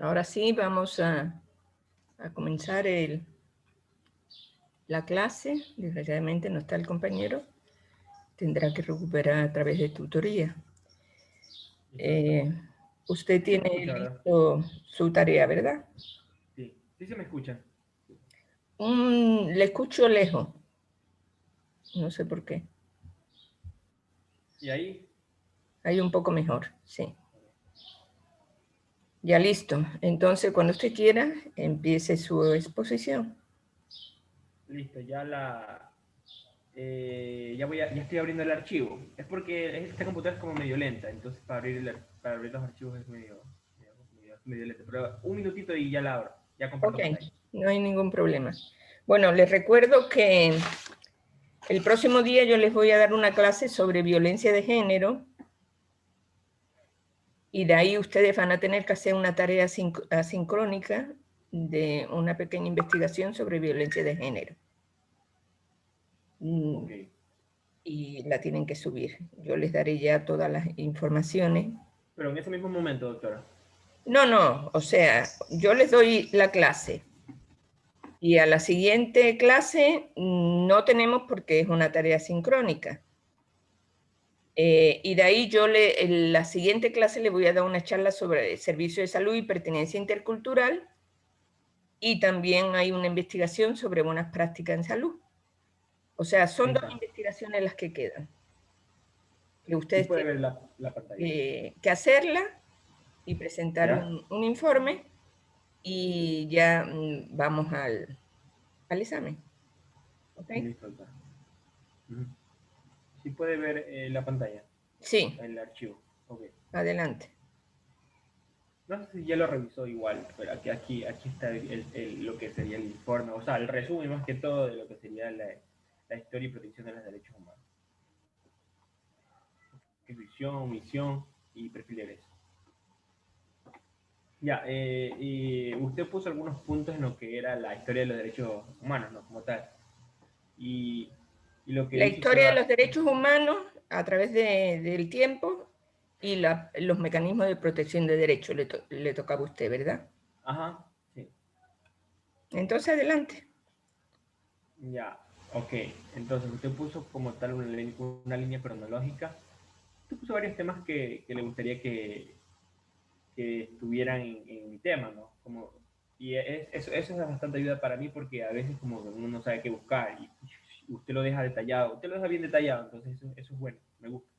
Ahora sí, vamos a comenzar la clase. Desgraciadamente no está el compañero. Tendrá que recuperar a través de tutoría. Usted Sí se me tiene escucha, ¿verdad? listo su tarea, ¿verdad? Sí, sí se me escucha. Le escucho lejos. No sé por qué. ¿Y ahí? Ahí un poco mejor, sí. Ya listo. Entonces, cuando usted quiera, empiece su exposición. Listo, ya estoy abriendo el archivo. Es porque esta computadora es como medio lenta, entonces para abrir los archivos es medio lento. Pero un minutito y ya la abro. Ya Ok, comparto pantalla. no hay ningún problema. Bueno, les recuerdo que el próximo día yo les voy a dar una clase sobre violencia de género y de ahí ustedes van a tener que hacer una tarea asincrónica de una pequeña investigación sobre violencia de género. Ok. Y la tienen que subir. Yo les daré ya todas las informaciones. Pero en ese mismo momento, doctora. No, o sea, yo les doy la clase y a la siguiente clase no tenemos porque es una tarea sincrónica. Y de ahí en la siguiente clase le voy a dar una charla sobre servicio de salud y pertenencia intercultural y también hay una investigación sobre buenas prácticas en salud. O sea, Ahí son dos está. investigaciones las que quedan, que Sí ustedes puede tienen ver la pantalla. que hacerla y presentar ¿Ya? un informe y ya vamos al examen. ¿Ok? Listo, doctora. Ujú. Sí puede ver la pantalla, Sí, el archivo. Ok. adelante. No sé si ya lo revisó igual, pero aquí está lo que sería el informe, o sea, el resumen más que todo de lo que sería la historia y protección de los derechos humanos. Visión, misión y perfil de egreso. Ya, y usted puso algunos puntos en lo que era la historia de los derechos humanos, ¿no? Como tal. Y, y lo que La dice fue, historia de los derechos humanos a través del tiempo y los mecanismos de protección de derechos le tocaba a usted, ¿verdad? ajá, sí, Entonces, adelante. ya, ok. Entonces usted puso como tal una línea cronológica. Usted puso varios temas que le gustaría que estuvieran en mi tema, ¿no? Eso es bastante ayuda para mí porque a veces como que uno no sabe qué buscar y usted lo deja detallado, usted lo deja bien detallado, entonces eso es bueno, me gusta.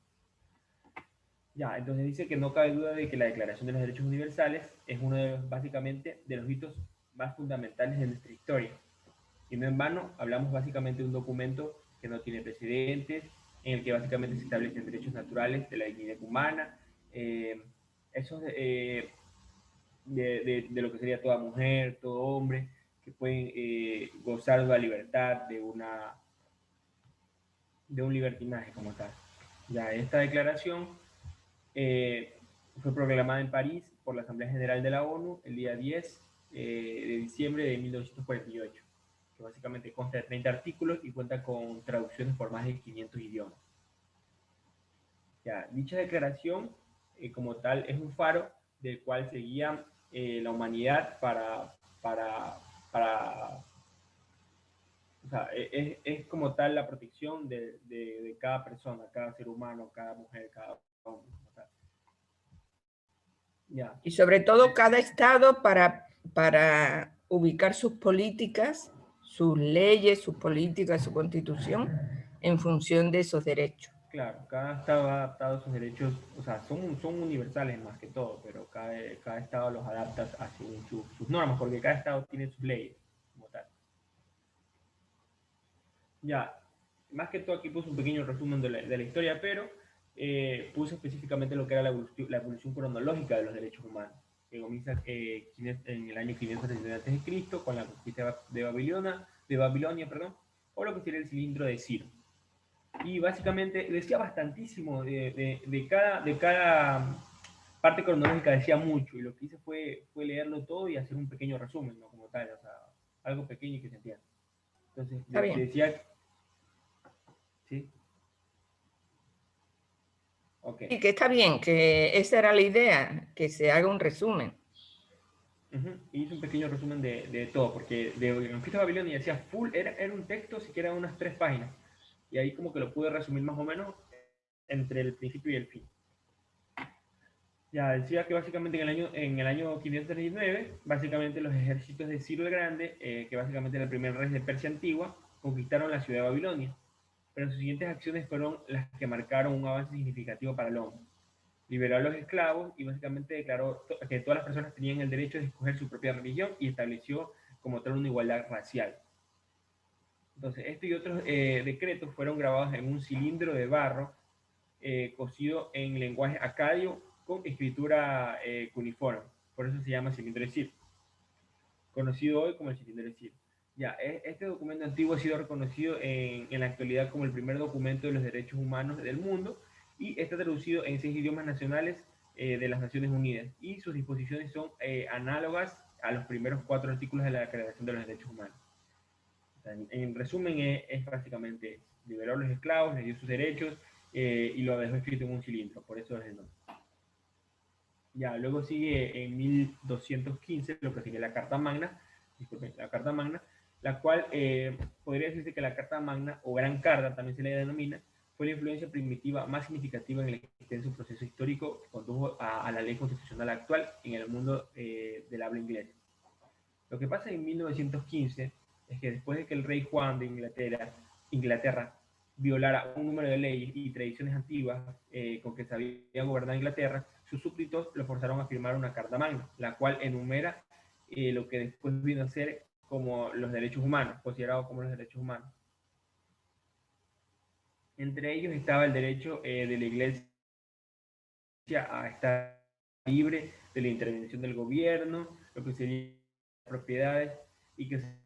Ya, entonces dice que no cabe duda de que la Declaración de los Derechos Universales es uno básicamente de los hitos más fundamentales de nuestra historia. Y no en vano, hablamos básicamente de un documento que no tiene precedentes, en el que básicamente se establecen derechos naturales de la dignidad humana, eh, esos de lo que sería toda mujer, todo hombre, que pueden gozar de la libertad, de un libertinaje como tal. Ya esta declaración eh, fue proclamada en París por la Asamblea General de la ONU el día 10 de diciembre de 1948, que básicamente consta de 30 artículos y cuenta con traducciones por más de 500 idiomas. Ya, dicha declaración, como tal, es un faro del cual se guía la humanidad para o sea, es como tal la protección de cada persona, cada ser humano, cada mujer, cada hombre. Ya, Y sobre todo cada estado para ubicar sus políticas, sus leyes, sus políticas, su constitución en función de esos derechos. claro, cada estado ha adaptado sus derechos, o sea, son universales más que todo, pero cada estado los adapta a sus normas, porque cada estado tiene sus leyes, como tal. Ya, más que todo aquí puse un pequeño resumen de la historia, pero puse específicamente lo que era la evolución cronológica de los derechos humanos, que comienza en el año 579 a.C. con la conquista de Babilonia, perdón, o lo que sería el cilindro de Ciro. Y básicamente decía bastantísimo de cada parte cronológica, decía mucho, y lo que hice fue leerlo todo y hacer un pequeño resumen, ¿no? Como tal, o sea, algo pequeño y que se entienda. Entonces, Está bien. decía, ¿sí? Ok. Sí, que está bien, que esa era la idea, que se haga un resumen. Y hice un pequeño resumen de todo, porque de Conquista de Babilonia decía full, era un texto, siquiera de unas 3 páginas. Y ahí como que lo pude resumir más o menos entre el principio y el fin. Ya decía que básicamente en el año 539, básicamente los ejércitos de Ciro el Grande, que básicamente era el primer rey de Persia antigua, conquistaron la ciudad de Babilonia. Pero sus siguientes acciones fueron las que marcaron un avance significativo para el hombre. Liberó a los esclavos y básicamente declaró que todas las personas tenían el derecho de escoger su propia religión y estableció como tal una igualdad racial. Entonces, esto y otros decretos fueron grabados en un cilindro de barro cosido en lenguaje acadio con escritura cuneiforme. Por eso se llama cilindro de Ciro, conocido hoy como el cilindro de Ciro. Ya, este documento antiguo ha sido reconocido en la actualidad como el primer documento de los derechos humanos del mundo y está traducido en 6 idiomas nacionales de las Naciones Unidas y sus disposiciones son análogas a los primeros 4 artículos de la Declaración de los Derechos Humanos. En resumen, es básicamente liberó a los esclavos, les dio sus derechos y lo dejó escrito en un cilindro, por eso es el nombre. Ya, luego sigue en 1215 lo que sería la Carta Magna, disculpen, la Carta Magna, la cual podría decirse que la Carta Magna, o Gran Carta también se le denomina, fue la influencia primitiva más significativa en el extenso proceso histórico que condujo a la ley constitucional actual en el mundo del habla inglesa. Lo que pasa en 1915 es que después de que el rey Juan de Inglaterra violara un número de leyes y tradiciones antiguas con que sabía gobernar Inglaterra, sus súbditos lo forzaron a firmar una Carta Magna, la cual enumera lo que después vino a ser como los derechos humanos, considerados como los derechos humanos. Entre ellos estaba el derecho de la Iglesia a estar libre de la intervención del gobierno, lo que serían propiedades y que se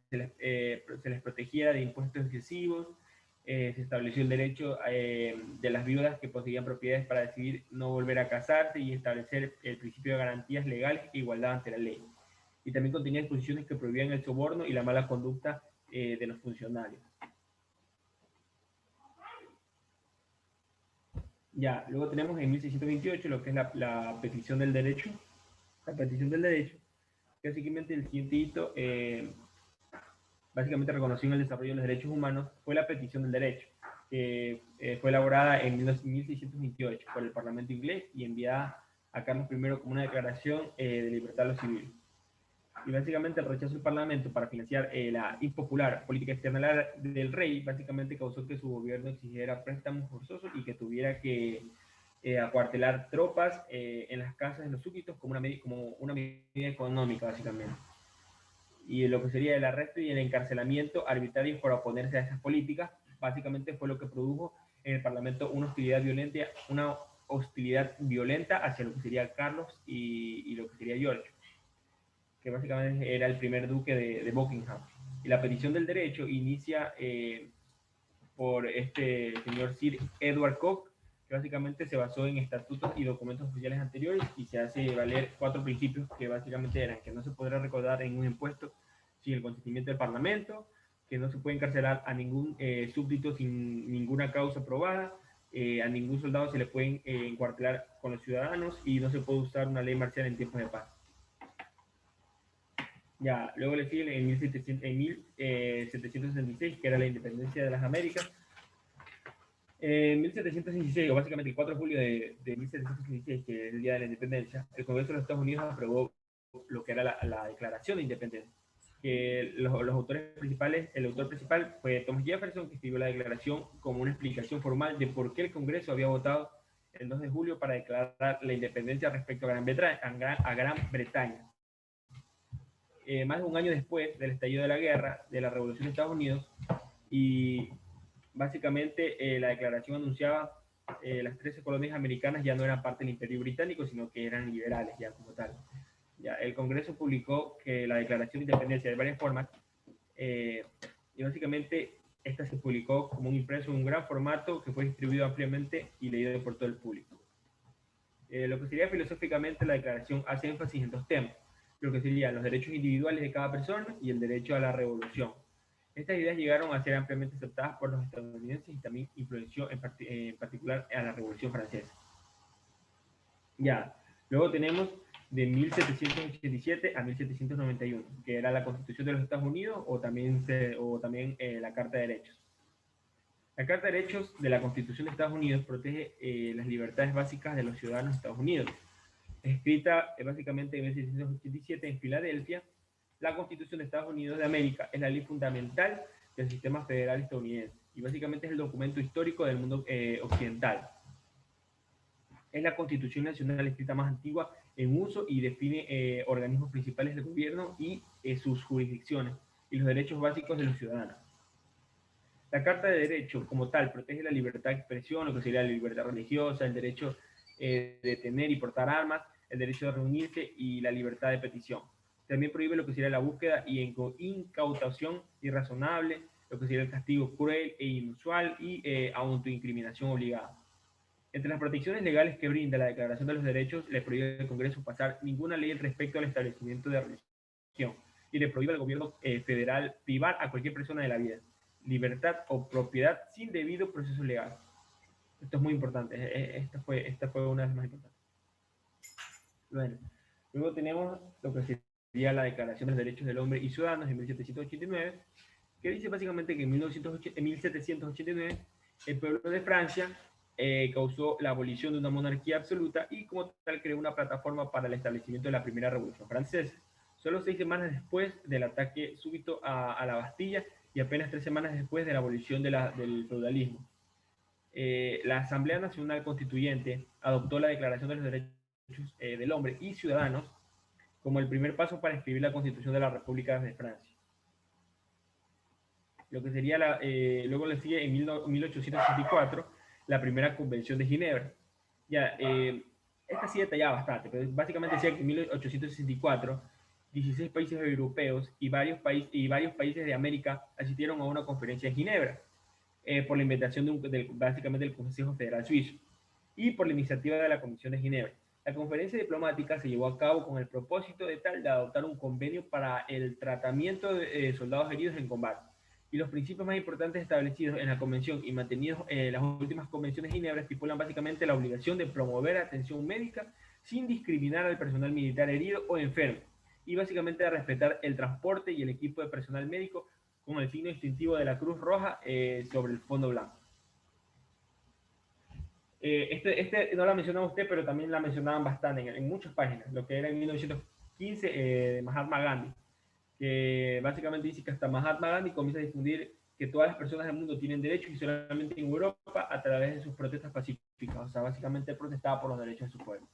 les protegiera de impuestos excesivos. Se estableció el derecho de las viudas que poseían propiedades para decidir no volver a casarse y establecer el principio de garantías legales e igualdad ante la ley. Y también contenía disposiciones que prohibían el soborno y la mala conducta de los funcionarios. Ya, luego tenemos en 1628 lo que es la petición del derecho. La petición del derecho, que básicamente el siguiente hito básicamente reconoció en el desarrollo de los derechos humanos, fue la petición del derecho, que fue elaborada en 1628 por el Parlamento inglés y enviada a Carlos I como una declaración de libertad a los civiles. Y básicamente el rechazo del Parlamento para financiar la impopular política externa del rey, básicamente causó que su gobierno exigiera préstamos forzosos y que tuviera que acuartelar tropas en las casas de los súbditos como una medida económica, básicamente. Y lo que sería el arresto y el encarcelamiento arbitrarios por oponerse a esas políticas, básicamente fue lo que produjo en el Parlamento una hostilidad violenta hacia lo que sería Carlos y lo que sería George, que básicamente era el primer duque de Buckingham. Y la petición del derecho inicia por este señor Sir Edward Coke, que básicamente se basó en estatutos y documentos oficiales anteriores y se hace valer 4 principios que básicamente eran que no se podrá recaudar en un impuesto sin el consentimiento del Parlamento, que no se puede encarcelar a ningún súbdito sin ninguna causa probada, a ningún soldado se le pueden encuartelar con los ciudadanos y no se puede usar una ley marcial en tiempos de paz. Ya, luego le sigue en 1766, que era la independencia de las Américas. En 1716, o básicamente el 4 de julio de 1716, que es el día de la independencia, el Congreso de los Estados Unidos aprobó lo que era la Declaración de Independencia. Que los autores principales, el autor principal fue Thomas Jefferson, que escribió la declaración como una explicación formal de por qué el Congreso había votado el 2 de julio para declarar la independencia respecto a Gran Bretaña. Más de un año después del estallido de la guerra, de la Revolución de Estados Unidos, y básicamente la declaración anunciaba las 13 colonias americanas ya no eran parte del Imperio Británico, sino que eran liberales ya como tal. Ya, el Congreso publicó que la Declaración de Independencia de varias formas y básicamente esta se publicó como un impreso en un gran formato que fue distribuido ampliamente y leído por todo el público. Lo que sería filosóficamente la declaración hace énfasis en 2 temas, lo que serían los derechos individuales de cada persona y el derecho a la revolución. Estas ideas llegaron a ser ampliamente aceptadas por los estadounidenses y también influenció en particular a la Revolución Francesa. Ya, luego tenemos de 1787 a 1791, que era la Constitución de los Estados Unidos o también la Carta de Derechos. La Carta de Derechos de la Constitución de Estados Unidos protege las libertades básicas de los ciudadanos de Estados Unidos. Escrita básicamente en 1787 en Filadelfia, la Constitución de Estados Unidos de América es la ley fundamental del sistema federal estadounidense y básicamente es el documento histórico del mundo occidental. Es la Constitución Nacional escrita más antigua en uso y define organismos principales del gobierno y sus jurisdicciones y los derechos básicos de los ciudadanos. La Carta de Derechos, como tal, protege la libertad de expresión, lo que sería la libertad religiosa, el derecho de tener y portar armas, el derecho de reunirse y la libertad de petición. También prohíbe lo que sería la búsqueda y incautación irrazonable, lo que sería el castigo cruel e inusual y autoincriminación obligada. Entre las protecciones legales que brinda la Declaración de los Derechos, le prohíbe al Congreso pasar ninguna ley respecto al establecimiento de religión y le prohíbe al gobierno federal privar a cualquier persona de la vida, libertad o propiedad sin debido proceso legal. Esto es muy importante. Esta fue una de las más importantes. Bueno, luego tenemos lo que sería la Declaración de los Derechos del Hombre y Ciudadanos de 1789, que dice básicamente que en 1789 el pueblo de Francia causó la abolición de una monarquía absoluta y como tal creó una plataforma para el establecimiento de la primera revolución francesa. Solo 6 semanas después del ataque súbito a la Bastilla y apenas 3 semanas después de la abolición del feudalismo. La Asamblea Nacional Constituyente adoptó la Declaración de los Derechos del Hombre y Ciudadanos como el primer paso para escribir la Constitución de la República de Francia. Lo que sería luego le sigue en 1864 la primera Convención de Ginebra. Ya, esta sí detallaba bastante, pero básicamente decía que en 1864 16 países europeos y varios países de América asistieron a una conferencia en Ginebra por la invitación básicamente del Consejo Federal Suizo y por la iniciativa de la Comisión de Ginebra. La conferencia diplomática se llevó a cabo con el propósito de adoptar un convenio para el tratamiento de soldados heridos en combate. Y los principios más importantes establecidos en la convención y mantenidos en las últimas convenciones de Ginebra estipulan básicamente la obligación de promover atención médica sin discriminar al personal militar herido o enfermo y básicamente de respetar el transporte y el equipo de personal médico con el signo distintivo de la Cruz Roja sobre el fondo blanco. No la mencionaba usted, pero también la mencionaban bastante en muchas páginas, lo que era en 1915 de Mahatma Gandhi, que básicamente dice que hasta Mahatma Gandhi comienza a difundir que todas las personas del mundo tienen derechos y solamente en Europa a través de sus protestas pacíficas. O sea, básicamente protestaba por los derechos de su pueblo.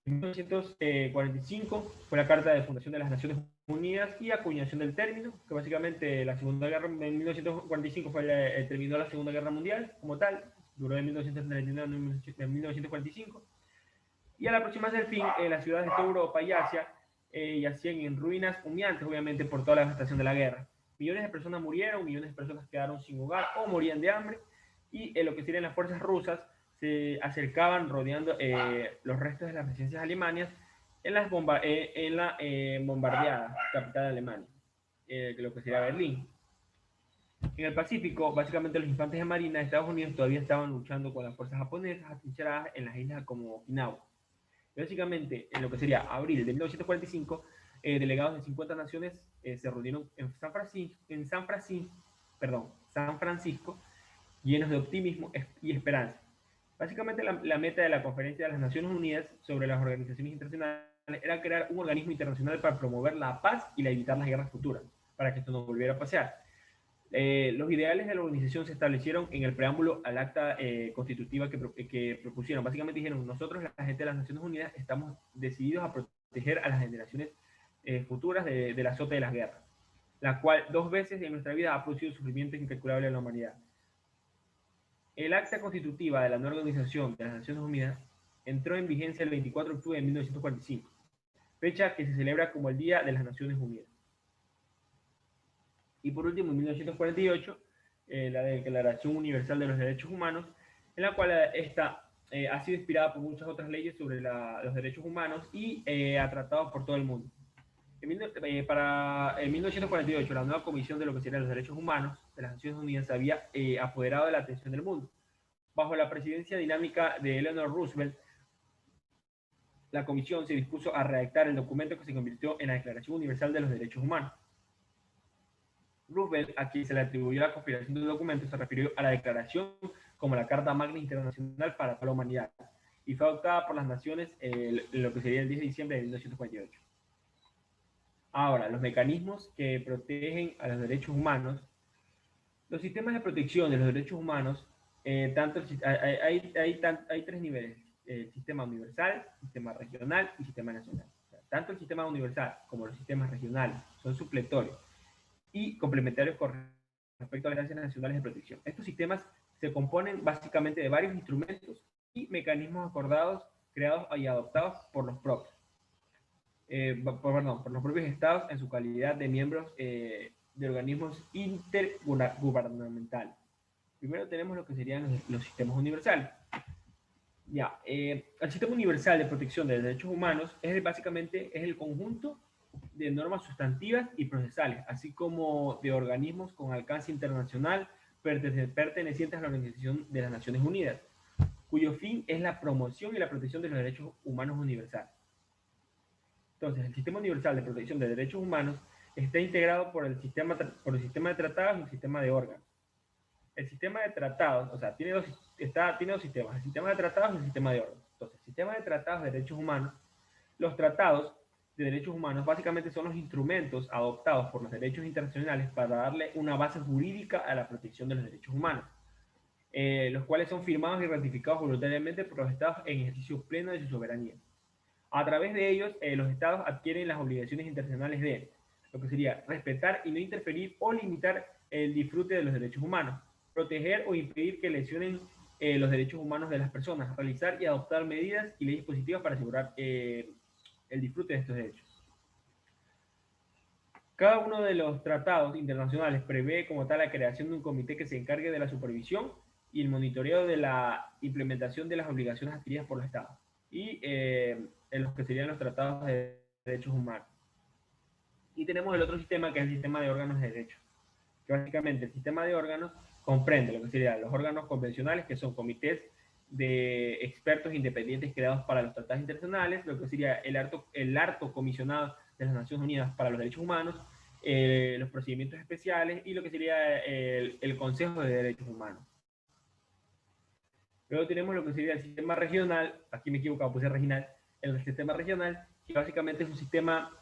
En 1945 fue la Carta de Fundación de las Naciones Unidas y acuñación del término, que básicamente la Segunda Guerra, en 1945 terminó la Segunda Guerra Mundial como tal, duró de 1939 a 1945, y al aproximarse al fin, las ciudades de toda Europa y Asia yacían en ruinas humeantes, obviamente por toda la devastación de la guerra. Millones de personas murieron, millones de personas quedaron sin hogar o morían de hambre, y lo que serían las fuerzas rusas se acercaban rodeando los restos de las resistencias alemanas en la bombardeada capital de Alemania, lo que sería Berlín. En el Pacífico, básicamente los infantes de marina de Estados Unidos todavía estaban luchando con las fuerzas japonesas atrincheradas en las islas como Okinawa. Básicamente, en lo que sería abril de 1945, delegados de 50 naciones se reunieron en San Francisco, llenos de optimismo y esperanza. Básicamente, la meta de la Conferencia de las Naciones Unidas sobre las organizaciones internacionales era crear un organismo internacional para promover la paz y evitar las guerras futuras, para que esto no volviera a pasar. Los ideales de la organización se establecieron en el preámbulo al acta constitutiva que propusieron. Básicamente dijeron, nosotros, la gente de las Naciones Unidas, estamos decididos a proteger a las generaciones futuras del azote de las guerras, la cual 2 veces en nuestra vida ha producido sufrimiento incalculable en la humanidad. El acta constitutiva de la nueva organización de las Naciones Unidas entró en vigencia el 24 de octubre de 1945, fecha que se celebra como el Día de las Naciones Unidas. Y por último, en 1948, la Declaración Universal de los Derechos Humanos, en la cual esta ha sido inspirada por muchas otras leyes sobre los derechos humanos y ha tratado por todo el mundo. En 1948, la nueva Comisión de lo que serían los Derechos Humanos de las Naciones Unidas se había apoderado de la atención del mundo. Bajo la presidencia dinámica de Eleanor Roosevelt, la Comisión se dispuso a redactar el documento que se convirtió en la Declaración Universal de los Derechos Humanos. Roosevelt, a quien se le atribuyó la conspiración del documento, se refirió a la declaración como la Carta Magna Internacional para toda la humanidad, y fue adoptada por las naciones lo que sería el 10 de diciembre de 1948. Ahora, los mecanismos que protegen a los derechos humanos. Los sistemas de protección de los derechos humanos, hay tres niveles: el sistema universal, sistema regional y sistema nacional. O sea, tanto el sistema universal como los sistemas regionales son supletorios y complementarios con respecto a las agencias nacionales de protección. Estos sistemas se componen básicamente de varios instrumentos y mecanismos acordados, creados y adoptados por los propios, por los propios estados en su calidad de miembros de organismos intergubernamentales. Primero tenemos lo que serían los sistemas universales. Ya, el sistema universal de protección de derechos humanos básicamente es el conjunto de normas sustantivas y procesales, así como de organismos con alcance internacional pertenecientes a la Organización de las Naciones Unidas, cuyo fin es la promoción y la protección de los derechos humanos universales. Entonces, el Sistema Universal de Protección de Derechos Humanos está integrado por el sistema de tratados y el sistema de órganos. El sistema de tratados, o sea, tiene dos sistemas: el sistema de tratados y el sistema de órganos. Entonces, el sistema de tratados de derechos humanos, los tratados de derechos humanos básicamente son los instrumentos adoptados por los derechos internacionales para darle una base jurídica a la protección de los derechos humanos, los cuales son firmados y ratificados voluntariamente por los estados en ejercicio pleno de su soberanía. A través de ellos, los estados adquieren las obligaciones internacionales de lo que sería respetar y no interferir o limitar el disfrute de los derechos humanos, proteger o impedir que lesionen los derechos humanos de las personas, realizar y adoptar medidas y leyes positivas para asegurar el disfrute de estos derechos. Cada uno de los tratados internacionales prevé como tal la creación de un comité que se encargue de la supervisión y el monitoreo de la implementación de las obligaciones adquiridas por los estados, y en los que serían los tratados de derechos humanos. Y tenemos el otro sistema, que es el sistema de órganos de derechos, que básicamente el sistema de órganos comprende lo que serían los órganos convencionales, que son comités de expertos independientes creados para los tratados internacionales, lo que sería el alto comisionado de las Naciones Unidas para los Derechos Humanos, los procedimientos especiales y lo que sería el Consejo de Derechos Humanos. Luego tenemos lo que sería el sistema regional. Aquí me equivoco, puse regional. El sistema regional, que básicamente es un sistema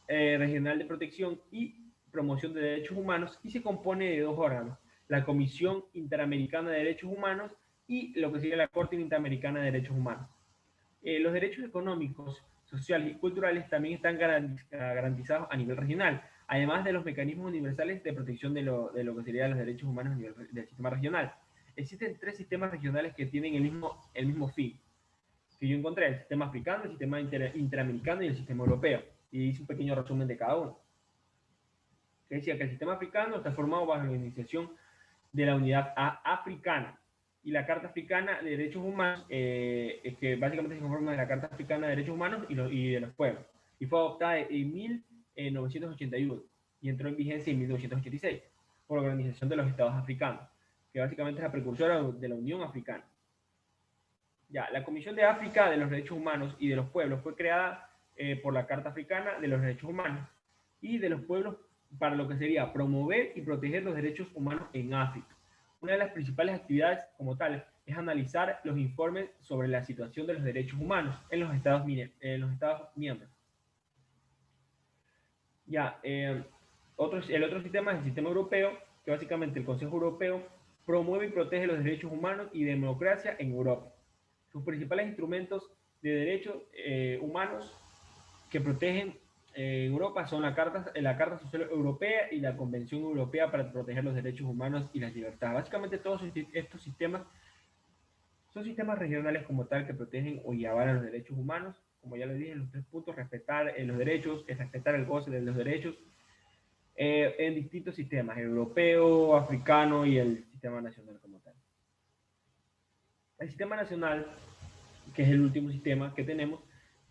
regional de protección y promoción de derechos humanos, y se compone de dos órganos: la Comisión Interamericana de Derechos Humanos y lo que sería la Corte Interamericana de Derechos Humanos. Los derechos económicos, sociales y culturales también están garantizados a nivel regional, además de los mecanismos universales de protección de lo que serían los derechos humanos a nivel del sistema regional. Existen tres sistemas regionales que tienen el mismo fin, que yo encontré: el sistema africano, el sistema interamericano y el sistema europeo. Y hice un pequeño resumen de cada uno. Que decía que el sistema africano está formado bajo la Organización de la Unidad Africana, y la Carta Africana de Derechos Humanos, que básicamente se conforma de la Carta Africana de Derechos Humanos y de los pueblos, y fue adoptada en 1981 y entró en vigencia en 1986 por la Organización de los Estados Africanos, que básicamente es la precursora de la Unión Africana. Ya, la Comisión de África de los Derechos Humanos y de los Pueblos fue creada por la Carta Africana de los Derechos Humanos y de los Pueblos para lo que sería promover y proteger los derechos humanos en África. Una de las principales actividades como tal es analizar los informes sobre la situación de los derechos humanos en los Estados miembros. Ya, el otro sistema es el sistema europeo, que básicamente el Consejo Europeo promueve y protege los derechos humanos y democracia en Europa. Sus principales instrumentos de derechos humanos que protegen en Europa son la Carta Social Europea y la Convención Europea para proteger los derechos humanos y las libertades. Básicamente todos estos sistemas son sistemas regionales como tal, que protegen o avalan los derechos humanos. Como ya les dije, los tres puntos: respetar los derechos, respetar el goce de los derechos, en distintos sistemas: el europeo, africano y el sistema nacional como tal. El sistema nacional, que es el último sistema que tenemos,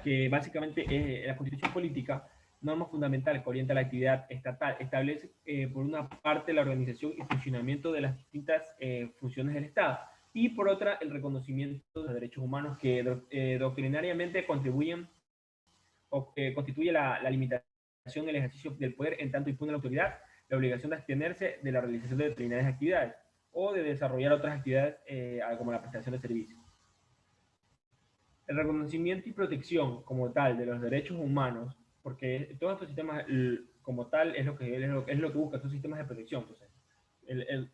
que básicamente es la Constitución Política, norma fundamental que orienta la actividad estatal, establece por una parte la organización y funcionamiento de las distintas funciones del Estado, y por otra, el reconocimiento de los derechos humanos que doctrinariamente contribuyen o constituye la limitación del ejercicio del poder en tanto impone la autoridad la obligación de abstenerse de la realización de determinadas actividades o de desarrollar otras actividades como la prestación de servicios. El reconocimiento y protección como tal de los derechos humanos, porque todos estos sistemas como tal es lo que busca, estos sistemas de protección. Entonces,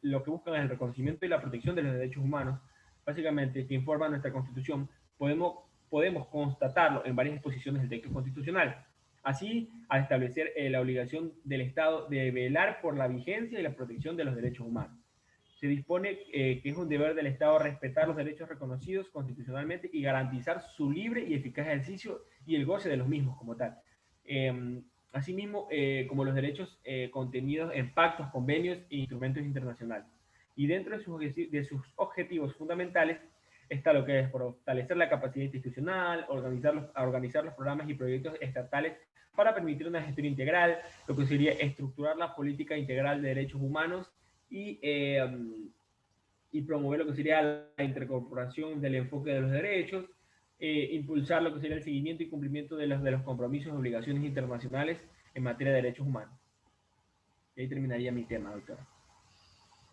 lo que buscan es el reconocimiento y la protección de los derechos humanos, básicamente que informa nuestra Constitución, podemos constatarlo en varias disposiciones del texto constitucional. Así, al establecer la obligación del Estado de velar por la vigencia y la protección de los derechos humanos. Se dispone que es un deber del Estado respetar los derechos reconocidos constitucionalmente y garantizar su libre y eficaz ejercicio y el goce de los mismos como tal. Asimismo, como los derechos contenidos en pactos, convenios e instrumentos internacionales. Y dentro de sus objetivos fundamentales está lo que es fortalecer la capacidad institucional, organizar los programas y proyectos estatales para permitir una gestión integral, lo que sería estructurar la política integral de derechos humanos y, y promover lo que sería la intercorporación del enfoque de los derechos, impulsar lo que sería el seguimiento y cumplimiento de los compromisos y obligaciones internacionales en materia de derechos humanos. Y ahí terminaría mi tema, doctora.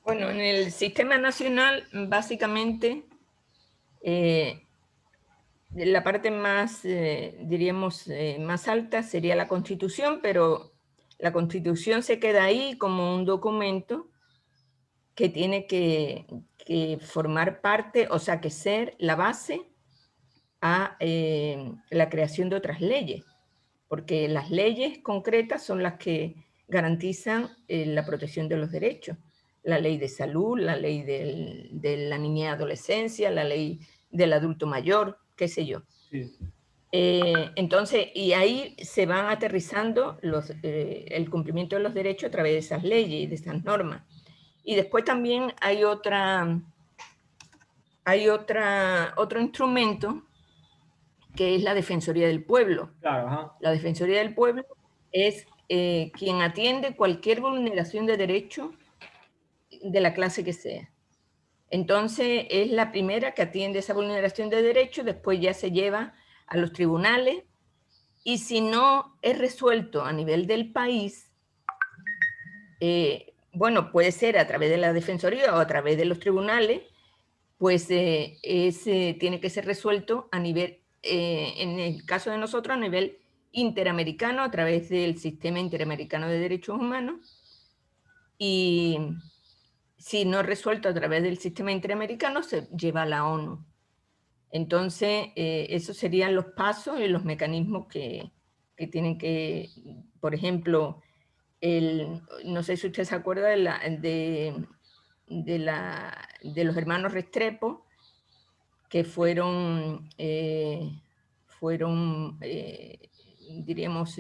Bueno, en el sistema nacional, básicamente, la parte más, diríamos, más alta sería la Constitución, pero la Constitución se queda ahí como un documento que tiene que formar parte, o sea, que ser la base a la creación de otras leyes, porque las leyes concretas son las que garantizan la protección de los derechos. La ley de salud, la ley de la niñez y adolescencia, la ley del adulto mayor, qué sé yo. Sí. Entonces, y ahí se van aterrizando el cumplimiento de los derechos a través de esas leyes y de esas normas. Y después también hay otro instrumento que es la Defensoría del Pueblo. Claro, ajá. La Defensoría del Pueblo es quien atiende cualquier vulneración de derecho de la clase que sea. Entonces, es la primera que atiende esa vulneración de derechos, después ya se lleva a los tribunales, y si no es resuelto a nivel del país, bueno, puede ser a través de la Defensoría o a través de los tribunales, pues tiene que ser resuelto a nivel, en el caso de nosotros, a nivel interamericano, a través del Sistema Interamericano de Derechos Humanos, y si no es resuelto a través del Sistema Interamericano, se lleva a la ONU. Entonces, esos serían los pasos y los mecanismos que tienen que, por ejemplo, no sé si usted se acuerda de los hermanos Restrepo, que diríamos,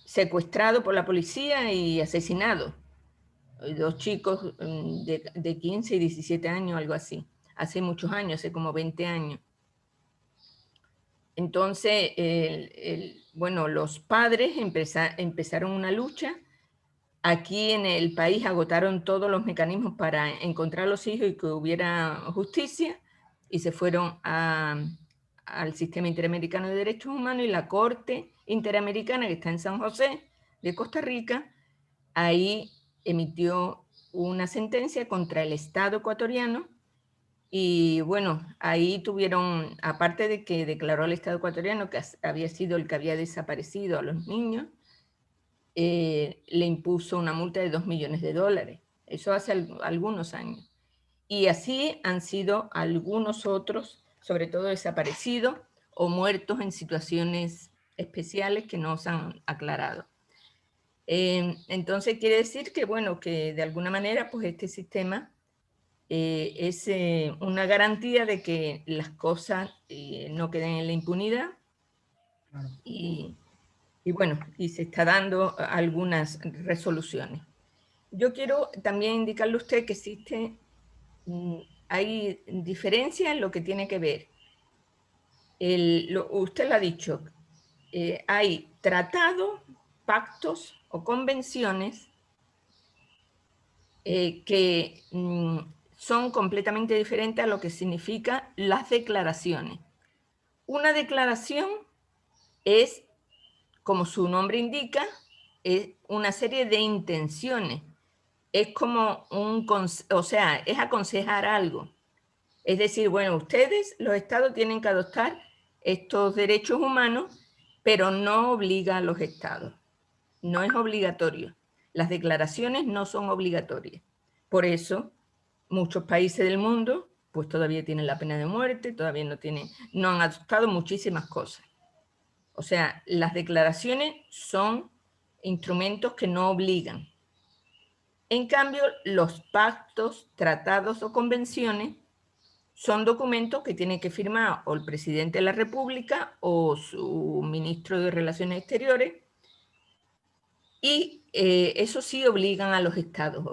secuestrados por la policía y asesinados. Dos chicos de 15 y 17 años, algo así. Hace muchos años, hace como 20 años. Entonces, bueno, los padres empezaron una lucha. Aquí en el país agotaron todos los mecanismos para encontrar a los hijos y que hubiera justicia, y se fueron al Sistema Interamericano de Derechos Humanos, y la Corte Interamericana, que está en San José de Costa Rica, ahí emitió una sentencia contra el Estado ecuatoriano. Y bueno, ahí tuvieron, aparte de que declaró al Estado ecuatoriano que había sido el que había desaparecido a los niños, le impuso una multa de $2 millones. Eso hace algunos años. Y así han sido algunos otros, sobre todo desaparecidos o muertos en situaciones especiales que no se han aclarado. Entonces quiere decir que, bueno, que de alguna manera, pues este sistema es una garantía de que las cosas no queden en la impunidad. Claro. Y bueno, y se está dando algunas resoluciones. Yo quiero también indicarle a usted que hay diferencia en lo que tiene que ver. Usted lo ha dicho, hay tratados, pactos o convenciones que son completamente diferentes a lo que significan las declaraciones. Una declaración es, como su nombre indica, es una serie de intenciones. Es como o sea, es aconsejar algo. Es decir, bueno, ustedes, los estados, tienen que adoptar estos derechos humanos, pero no obliga a los estados. No es obligatorio. Las declaraciones no son obligatorias. Por eso, muchos países del mundo pues todavía tienen la pena de muerte, todavía no han adoptado muchísimas cosas. O sea, las declaraciones son instrumentos que no obligan. En cambio, los pactos, tratados o convenciones son documentos que tiene que firmar o el presidente de la República o su ministro de Relaciones Exteriores, y eso sí obligan a los estados a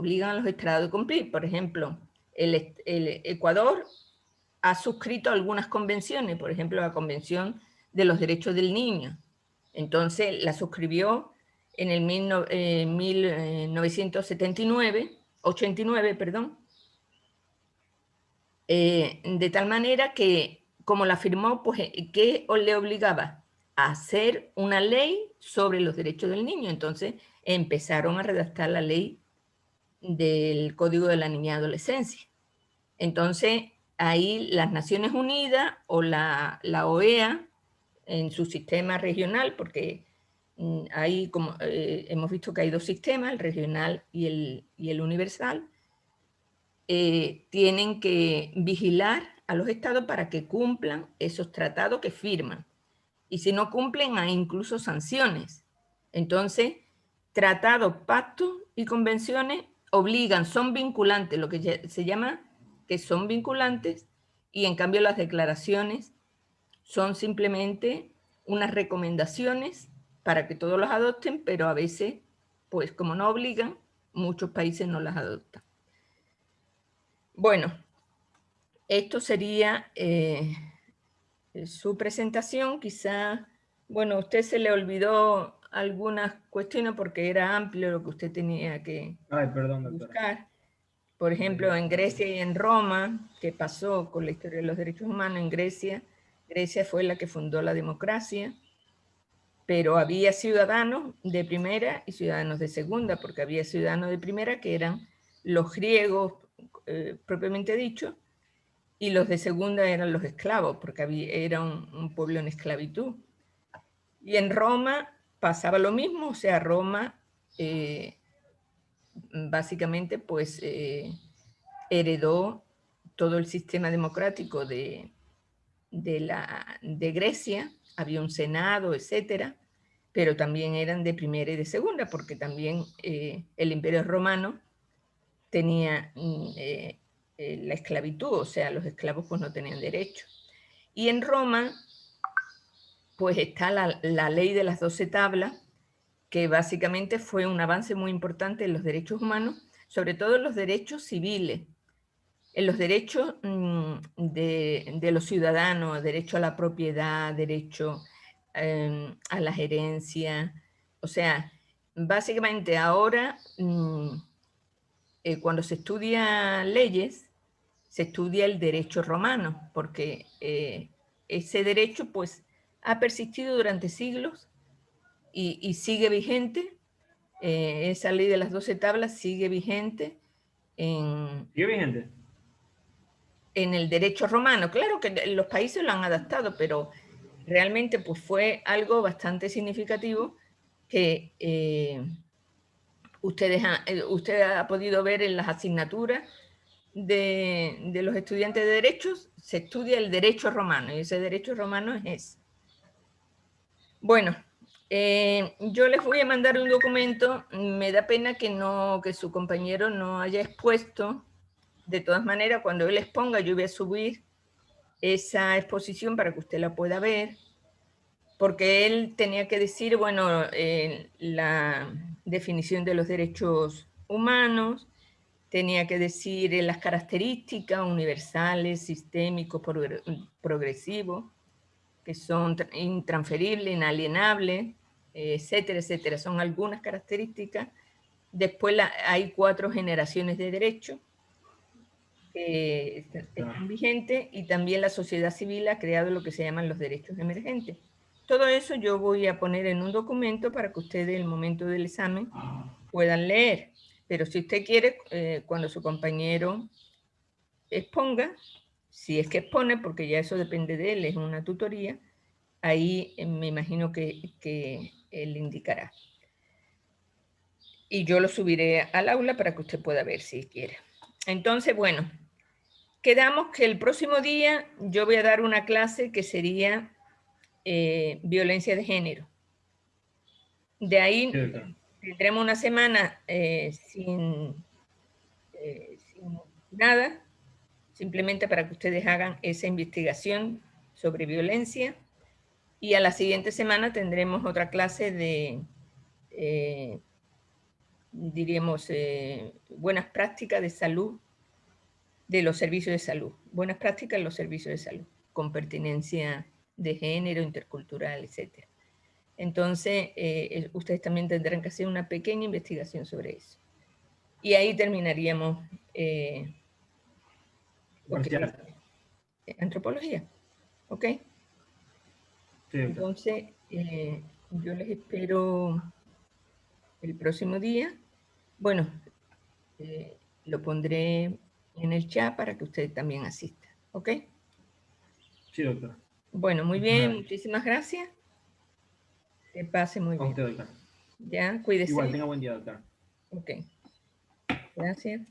cumplir. Por ejemplo, el Ecuador ha suscrito algunas convenciones, por ejemplo, la Convención de los Derechos del Niño. Entonces la suscribió en el 1989, perdón, de tal manera que, como la firmó, pues, ¿qué le obligaba? A hacer una ley sobre los derechos del niño. Entonces empezaron a redactar la ley del Código de la Niñez y Adolescencia. Entonces, ahí las Naciones Unidas o la OEA, en su sistema regional, porque ahí, como hemos visto que hay dos sistemas, el regional y el universal, tienen que vigilar a los estados para que cumplan esos tratados que firman. Y si no cumplen, hay incluso sanciones. Entonces, tratados, pactos y convenciones obligan, son vinculantes, lo que se llama que son vinculantes, y en cambio las declaraciones son simplemente unas recomendaciones para que todos las adopten, pero a veces, pues como no obligan, muchos países no las adoptan. Bueno, esto sería su presentación. Quizá, bueno, a usted se le olvidó algunas cuestiones porque era amplio lo que usted tenía que buscar. Por ejemplo, en Grecia y en Roma, ¿qué pasó con la historia de los derechos humanos? En Grecia fue la que fundó la democracia, pero había ciudadanos de primera y ciudadanos de segunda, porque había ciudadanos de primera que eran los griegos, propiamente dicho, y los de segunda eran los esclavos, porque era un pueblo en esclavitud. Y en Roma pasaba lo mismo, o sea, Roma básicamente pues heredó todo el sistema democrático de Grecia, había un senado, etcétera, pero también eran de primera y de segunda, porque también el Imperio Romano tenía la esclavitud, o sea, los esclavos pues no tenían derecho. Y en Roma pues está la ley de las 12 tablas, que básicamente fue un avance muy importante en los derechos humanos, sobre todo en los derechos civiles, en los derechos de los ciudadanos, derecho a la propiedad, derecho a la gerencia. O sea, básicamente ahora, cuando se estudia leyes, se estudia el derecho romano, porque ese derecho pues ha persistido durante siglos y sigue vigente. Esa ley de las 12 tablas sigue vigente ¿Sigue vigente? en el derecho romano. Claro que los países lo han adaptado, pero realmente pues fue algo bastante significativo que usted ha podido ver en las asignaturas de los estudiantes de derechos. Se estudia el derecho romano, y ese derecho romano es ese. Bueno, yo les voy a mandar un documento. Me da pena que su compañero no haya expuesto. De todas maneras, cuando él exponga, yo voy a subir esa exposición para que usted la pueda ver, porque él tenía que decir, bueno, la definición de los derechos humanos, tenía que decir las características universales, sistémicos, progresivos, que son intransferibles, inalienables, etcétera, etcétera. Son algunas características. Después hay 4 generaciones de derechos, están vigentes, y también la sociedad civil ha creado lo que se llaman los derechos emergentes. Todo eso yo voy a poner en un documento para que ustedes en el momento del examen puedan leer. Pero si usted quiere, cuando su compañero exponga, si es que expone, porque ya eso depende de él, es una tutoría, ahí me imagino que él indicará. Y yo lo subiré al aula para que usted pueda ver si quiere. Entonces, bueno, quedamos que el próximo día yo voy a dar una clase que sería violencia de género. De ahí tendremos una semana sin nada, simplemente para que ustedes hagan esa investigación sobre violencia, y a la siguiente semana tendremos otra clase de, diríamos, buenas prácticas de salud, de los servicios de salud, buenas prácticas en los servicios de salud, con pertinencia de género, intercultural, etc. Entonces, ustedes también tendrán que hacer una pequeña investigación sobre eso. Y ahí terminaríamos antropología. ¿Ok? Sí, entonces, yo les espero el próximo día. Bueno, lo pondré en el chat para que usted también asista. ¿Ok? Sí, doctora. Bueno, muy bien. Muchísimas gracias. Que pase muy bien. A usted, doctora. Ya, cuídese. Igual, tenga buen día, doctora. Ok. Gracias.